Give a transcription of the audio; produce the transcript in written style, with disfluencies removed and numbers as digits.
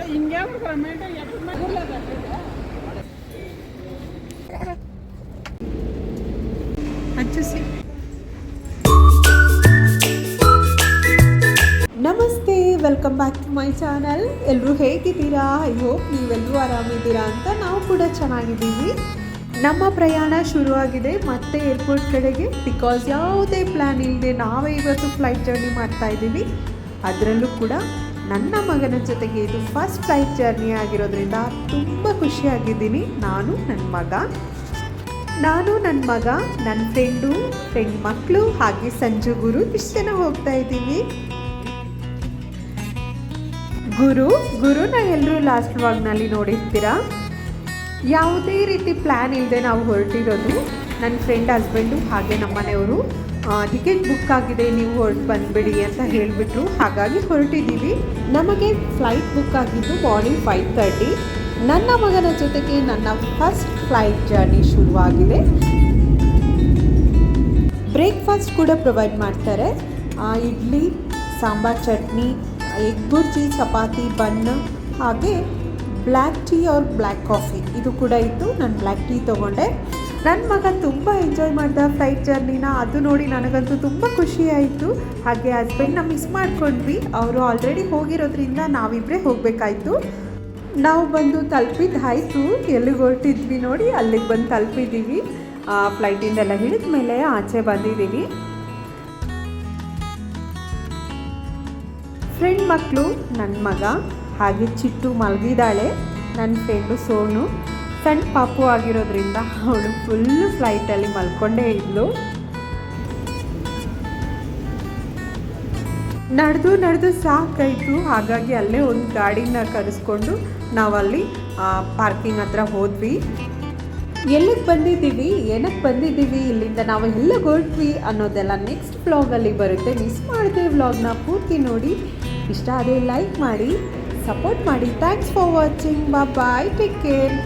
ನಮಸ್ತೆ, welcome back to my channel. ಎಲ್ಲರೂ ಹೇಗಿದ್ದೀರಾ? ಐ ಹೋಪ್ ನೀವೆಲ್ಲರೂ ಆರಾಮಿದ್ದೀರಾ ಅಂತ. ನಾವು ಕೂಡ ಚೆನ್ನಾಗಿದ್ದೀವಿ. ನಮ್ಮ ಪ್ರಯಾಣ ಶುರುವಾಗಿದೆ ಮತ್ತೆ ಏರ್ಪೋರ್ಟ್ ಕಡೆಗೆ. ಬಿಕಾಸ್ ಯಾವುದೇ ಪ್ಲ್ಯಾನ್ ಇಲ್ಲದೆ ನಾವೇ ಇವತ್ತು ಫ್ಲೈಟ್ ಜರ್ನಿ ಮಾಡ್ತಾ ಇದ್ದೀವಿ. ಅದರಲ್ಲೂ ಕೂಡ ನನ್ನ ಮಗನ ಜೊತೆಗೆ ಇದು ಫಸ್ಟ್ ಫ್ಲೈಟ್ ಜರ್ನಿ ಆಗಿರೋದ್ರಿಂದ ತುಂಬ ಖುಷಿಯಾಗಿದ್ದೀನಿ. ನಾನು ನನ್ನ ಮಗ, ನನ್ನ ಫ್ರೆಂಡ್ ಮಕ್ಕಳು ಹಾಗೆ ಸಂಜು ಗುರು ಇಷ್ಟು ಜನ ಹೋಗ್ತಾ ಇದ್ದೀವಿ. ಗುರುನ ಎಲ್ಲರೂ ಲಾಸ್ಟ್ ವ್ಲಾಗ್ನಲ್ಲಿ ನೋಡಿರ್ತೀರಾ. ಯಾವುದೇ ರೀತಿ ಪ್ಲ್ಯಾನ್ ಇಲ್ಲದೆ ನಾವು ಹೊರಟಿರೋದು. ನನ್ನ ಫ್ರೆಂಡ್ ಹಸ್ಬೆಂಡು ಹಾಗೆ ನಮ್ಮನೆಯವರು ಟಿಕೆಟ್ ಬುಕ್ ಆಗಿದೆ, ನೀವು ಹೊರಟು ಬಂದುಬಿಡಿ ಅಂತ ಹೇಳಿಬಿಟ್ರು. ಹಾಗಾಗಿ ಹೊರಟಿದ್ದೀವಿ. ನಮಗೆ ಫ್ಲೈಟ್ ಬುಕ್ ಆಗಿದ್ದು ಮಾರ್ನಿಂಗ್ 5:30. ನನ್ನ ಮಗನ ಜೊತೆಗೆ ನನ್ನ ಫಸ್ಟ್ ಫ್ಲೈಟ್ ಜರ್ನಿ ಶುರುವಾಗಿದೆ. ಬ್ರೇಕ್ಫಾಸ್ಟ್ ಕೂಡ ಪ್ರೊವೈಡ್ ಮಾಡ್ತಾರೆ. ಇಡ್ಲಿ, ಸಾಂಬಾರ್ ಚಟ್ನಿ, ಎಗ್ ಬುರ್ಜಿ, ಚಪಾತಿ, ಬನ್ ಹಾಗೆ black tea or black coffee ಇದು ಕೂಡ ಇತ್ತು. ನಾನು ಬ್ಲ್ಯಾಕ್ ಟೀ ತೊಗೊಂಡೆ. ನನ್ನ ಮಗ ತುಂಬ ಎಂಜಾಯ್ ಮಾಡ್ದ ಫ್ಲೈಟ್ ಜರ್ನಿನ. ಅದು ನೋಡಿ ನನಗಂತೂ ತುಂಬ ಖುಷಿಯಾಯಿತು. ಹಾಗೆ ಹಸ್ಬೆಂಡ್ನ ಮಿಸ್ ಮಾಡ್ಕೊಂಡ್ವಿ. ಅವರು ಆಲ್ರೆಡಿ ಹೋಗಿರೋದ್ರಿಂದ ನಾವಿಬ್ಬರೇ ಹೋಗಬೇಕಾಯ್ತು. ನಾವು ಬಂದು ತಲುಪಿದ್ದಾಯಿತು. ಎಲ್ಲಿಗೆ ಹೊರಟಿದ್ವಿ ನೋಡಿ ಅಲ್ಲಿಗೆ ಬಂದು ತಲುಪಿದ್ದೀವಿ. ಫ್ಲೈಟಿಂದೆಲ್ಲ ಹಿಡಿದ ಮೇಲೆ ಆಚೆ ಬಂದಿದ್ದೀವಿ. ಫ್ರೆಂಡ್ ಮಕ್ಕಳು, ನನ್ನ ಮಗ ಹಾಗೆ ಚಿಟ್ಟು ಮಲಗಿದ್ದಾಳೆ. ನನ್ನ ಫ್ರೆಂಡು ಸೋನು ಸಣ್ಣ ಪಾಪು ಆಗಿರೋದ್ರಿಂದ ಅವಳು ಫುಲ್ಲು ಫ್ಲೈಟಲ್ಲಿ ಮಲ್ಕೊಂಡೇ ಇದ್ಲು. ನಡೆದು ಸಾಕಾಯಿತು. ಹಾಗಾಗಿ ಅಲ್ಲೇ ಒಂದು ಗಾಡಿನ ಕರೆಸ್ಕೊಂಡು ನಾವಲ್ಲಿ ಪಾರ್ಕಿಂಗ್ ಹತ್ರ ಹೋದ್ವಿ. ಎಲ್ಲಿಗೆ ಬಂದಿದ್ದೀವಿ, ಏನಕ್ಕೆ ಬಂದಿದ್ದೀವಿ, ಇಲ್ಲಿಂದ ನಾವು ಎಲ್ಲಿಗೆ ಹೊರಟ್ವಿ ಅನ್ನೋದೆಲ್ಲ ನೆಕ್ಸ್ಟ್ ವ್ಲಾಗಲ್ಲಿ ಬರುತ್ತೆ. ಮಿಸ್ ಮಾಡಿದೆ ವ್ಲಾಗ್ನ ಪೂರ್ತಿ ನೋಡಿ. ಇಷ್ಟ ಆದರೆ ಲೈಕ್ ಮಾಡಿ, ಸಪೋರ್ಟ್ ಮಾಡಿ. Thanks for watching. Bye, take care.